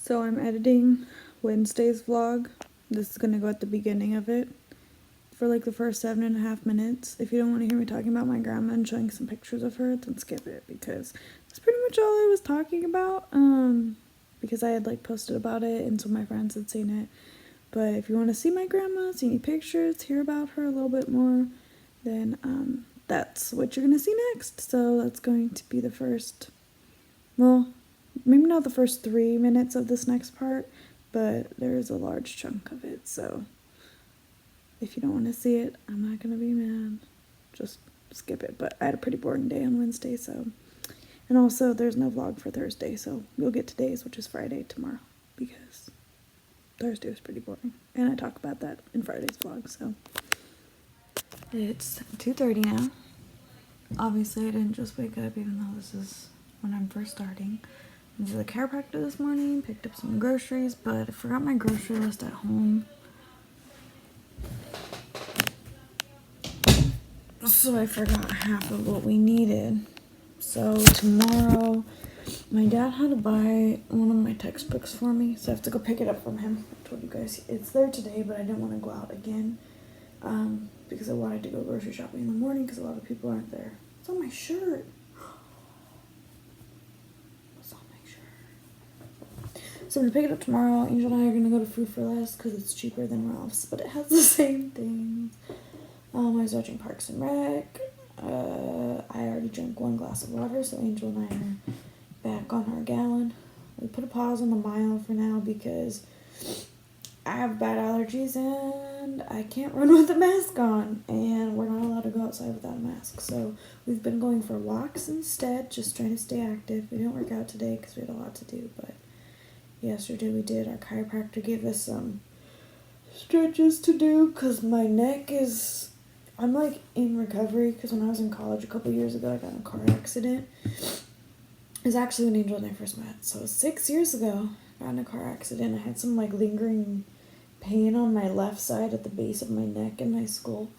So I'm editing Wednesday's vlog. This is gonna go at the beginning of it for like the first 7.5 minutes. If you don't want to hear me talking about my grandma and showing some pictures of her, then skip it, because that's pretty much all I was talking about. Because I had like posted about it and some of my friends had seen it. But if you want to see my grandma, see any pictures, hear about her a little bit more, then that's what you're gonna see next. So that's going to be the first, well, maybe not the first 3 minutes of this next part, but there's a large chunk of it. So if you don't want to see it, I'm not gonna be mad. Just skip it. But I had a pretty boring day on Wednesday, so. And also, there's no vlog for Thursday, so you'll get today's, which is Friday, tomorrow, because Thursday was pretty boring. And I talk about that in Friday's vlog, so. It's 2:30 now. Obviously, I didn't just wake up, even though this is when I'm first starting. I went to the chiropractor this morning, picked up some groceries, but I forgot my grocery list at home. So I forgot half of what we needed. So tomorrow, my dad had to buy one of my textbooks for me, so I have to go pick it up from him. I told you guys it's there today, but I didn't want to go out again because I wanted to go grocery shopping in the morning because a lot of people aren't there. It's on my shirt. It's on my shirt. So I'm going to pick it up tomorrow. Angel and I are going to go to Food for Less because it's cheaper than Ralph's, but it has the same things. I was watching Parks and Rec. I already drank 1 glass of water, so Angel and I are back on our gallon. We put a pause on the mile for now because I have bad allergies and I can't run with a mask on, and we're not allowed to go outside without a mask. So we've been going for walks instead, just trying to stay active. We didn't work out today because we had a lot to do, but yesterday we did. Our chiropractor gave us some stretches to do because my neck is... I'm like in recovery because when I was in college a couple years ago, I got in a car accident. It was actually when Angel and I first met. So 6 years ago, I got in a car accident. I had some like lingering pain on my left side at the base of my neck and my skull.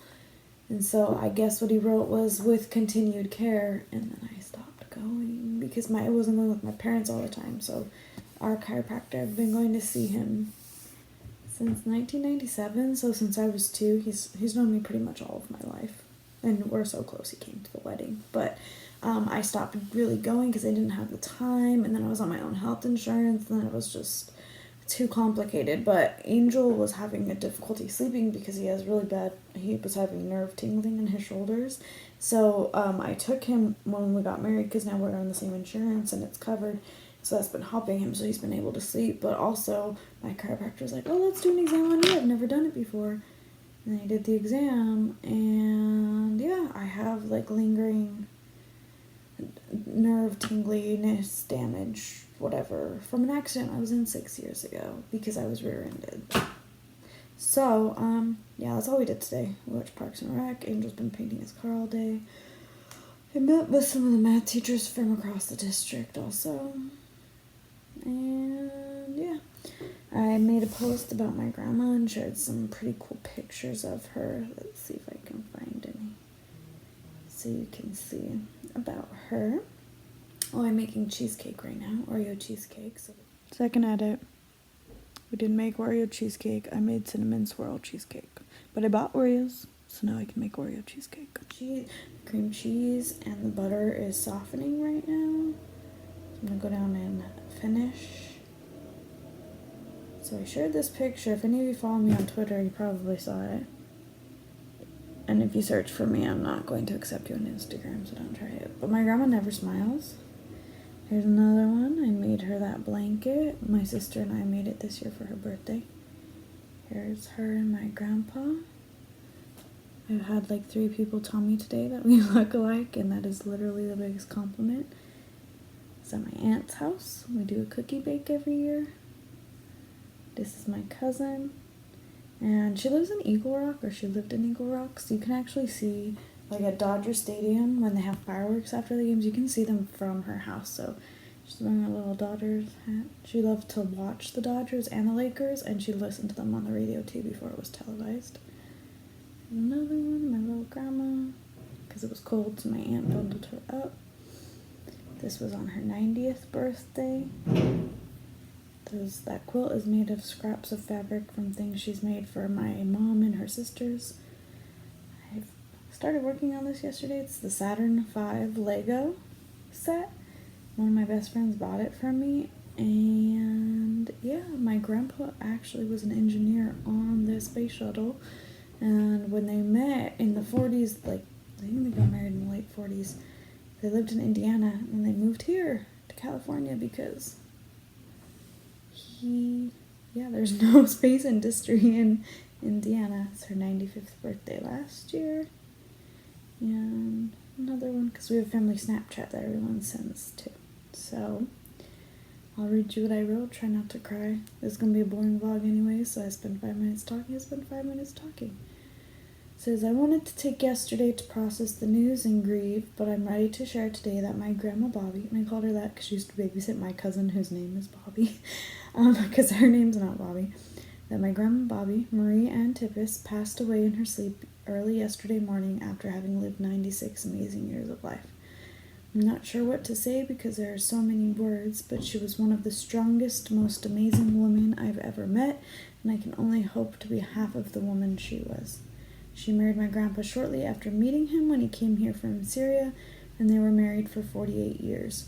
And so I guess what he wrote was with continued care. And then I stopped going because I wasn't going with my parents all the time. So our chiropractor, I've been going to see him since 1997, so since I was 2, he's known me pretty much all of my life, and we're so close. He came to the wedding, but I stopped really going because I didn't have the time, and then I was on my own health insurance, and then it was just too complicated. But Angel was having a difficulty sleeping because he was having nerve tingling in his shoulders. So I took him when we got married because now we're on the same insurance and it's covered. So that's been helping him, so he's been able to sleep. But also, my chiropractor was like, oh, let's do an exam on you. I've never done it before. And I did the exam, and yeah, I have like lingering nerve tingliness, damage, whatever, from an accident I was in 6 years ago because I was rear-ended. So, yeah, that's all we did today. We watched Parks and Rec. Angel's been painting his car all day. I met with some of the math teachers from across the district also. And yeah, I made a post about my grandma and shared some pretty cool pictures of her. Let's see if I can find any so you can see about her. Oh, I'm making cheesecake right now, Oreo cheesecake. Second edit. We didn't make Oreo cheesecake. I made cinnamon swirl cheesecake. But I bought Oreos, so now I can make Oreo cheesecake. Cream cheese and the butter is softening right now. I'm going to go down and finish. So I shared this picture. If any of you follow me on Twitter, you probably saw it. And if you search for me, I'm not going to accept you on Instagram, so don't try it. But my grandma never smiles. Here's another one. I made her that blanket. My sister and I made it this year for her birthday. Here's her and my grandpa. I've had like 3 people tell me today that we look alike, and that is literally the biggest compliment. It's at my aunt's house. We do a cookie bake every year. This is my cousin. And she lives in Eagle Rock, or she lived in Eagle Rock, so you can actually see, like at Dodger Stadium, when they have fireworks after the games, you can see them from her house. So she's wearing her little Dodgers hat. She loved to watch the Dodgers and the Lakers, and she listened to them on the radio too before it was televised. Another one, my little grandma, because it was cold, so my aunt bundled her up. This was on her 90th birthday. That quilt is made of scraps of fabric from things she's made for my mom and her sisters. I started working on this yesterday. It's the Saturn V Lego set. One of my best friends bought it for me, and yeah, my grandpa actually was an engineer on the space shuttle, and when they met in the 40s, like, I think they got married in the late 40s, they lived in Indiana, and they moved here to California because there's no space industry in Indiana. It's her 95th birthday last year. And another one, because we have family Snapchat that everyone sends to. So, I'll read you what I wrote. Try not to cry. This is going to be a boring vlog anyway, so I spent 5 minutes talking. I spent 5 minutes talking. It says, I wanted to take yesterday to process the news and grieve, but I'm ready to share today that my grandma Bobby, and I called her that because she used to babysit my cousin whose name is Bobby, because her name's not Bobby, that my grandma Bobby, Marie Ann Tippis, passed away in her sleep early yesterday morning after having lived 96 amazing years of life. I'm not sure what to say because there are so many words, but she was one of the strongest, most amazing women I've ever met, and I can only hope to be half of the woman she was. She married my grandpa shortly after meeting him when he came here from Syria, and they were married for 48 years.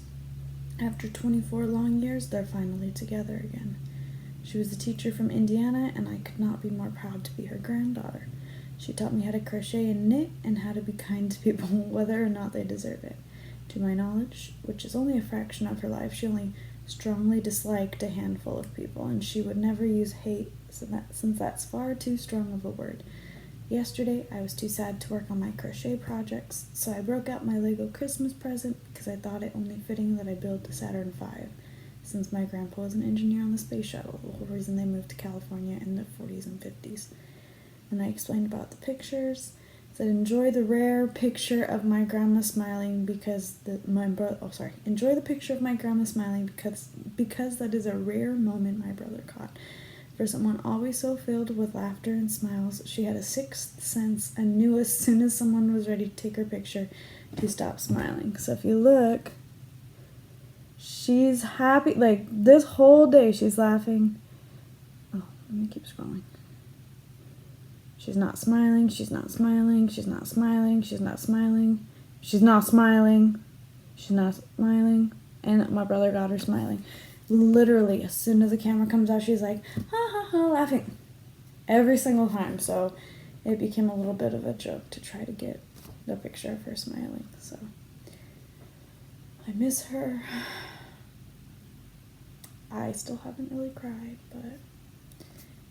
After 24 long years, they're finally together again. She was a teacher from Indiana, and I could not be more proud to be her granddaughter. She taught me how to crochet and knit, and how to be kind to people, whether or not they deserve it. To my knowledge, which is only a fraction of her life, she only strongly disliked a handful of people, and she would never use hate, since that's far too strong of a word. Yesterday, I was too sad to work on my crochet projects, so I broke out my Lego Christmas present because I thought it only fitting that I build the Saturn V, since my grandpa was an engineer on the space shuttle, the whole reason they moved to California in the 40s and 50s. And I explained about the pictures, said enjoy the rare picture of my grandma smiling enjoy the picture of my grandma smiling because that is a rare moment my brother caught. For someone always so filled with laughter and smiles, she had a sixth sense and knew as soon as someone was ready to take her picture to stop smiling. So if you look, she's happy, like this whole day she's laughing. Oh, let me keep scrolling. She's not smiling, she's not smiling, she's not smiling, she's not smiling, she's not smiling, she's not smiling, and my brother got her smiling. Literally, as soon as the camera comes out, she's like, ha ha ha, laughing. Every single time, so it became a little bit of a joke to try to get the picture of her smiling, so. I miss her. I still haven't really cried, but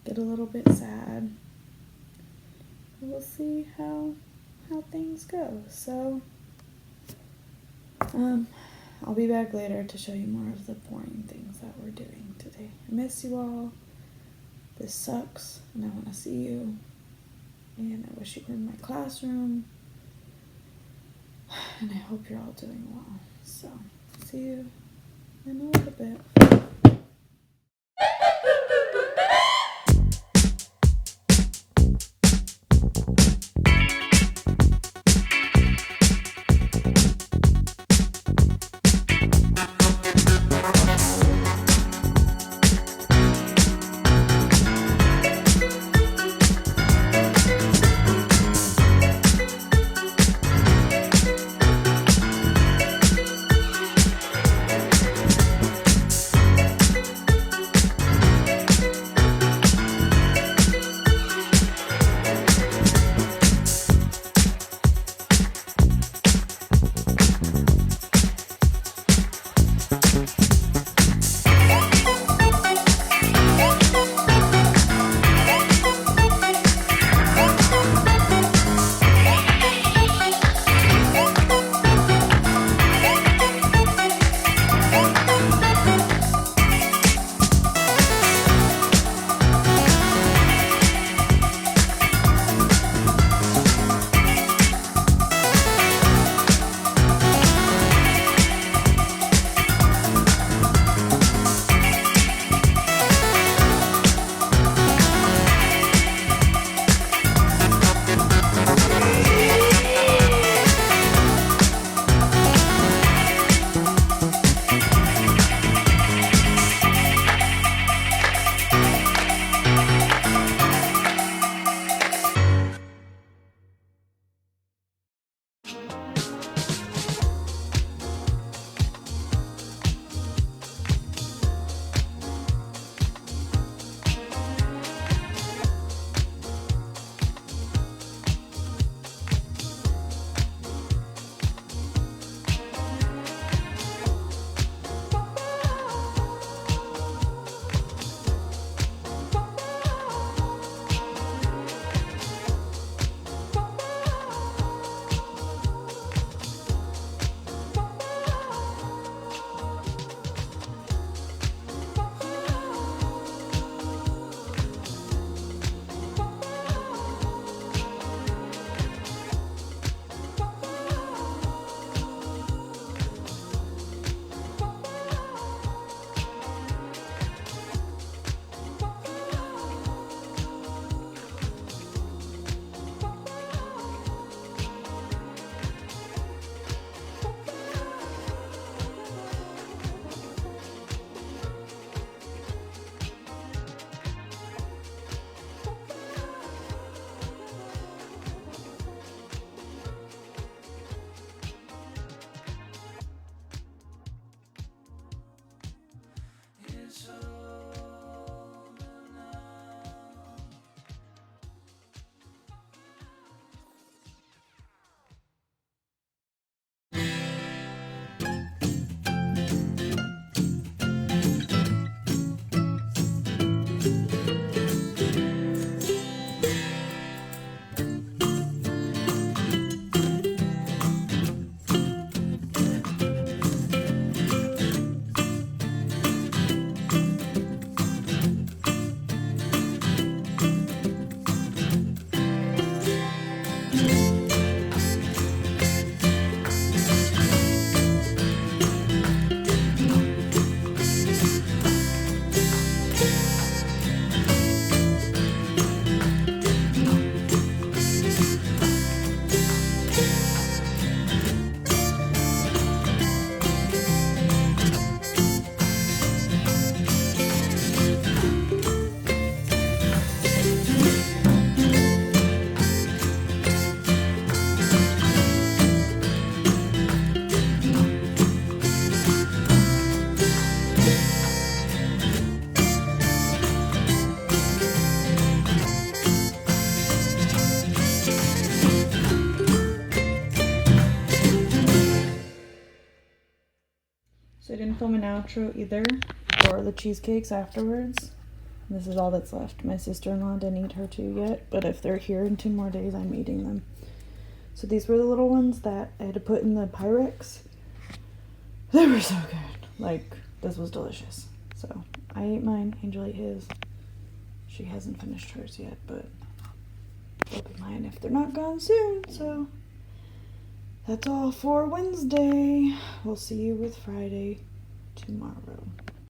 get a little bit sad. We'll see how things go, so. I'll be back later to show you more of the boring things that we're doing today. I miss you all. This sucks, and I want to see you. And I wish you were in my classroom. And I hope you're all doing well. So, see you in a little bit.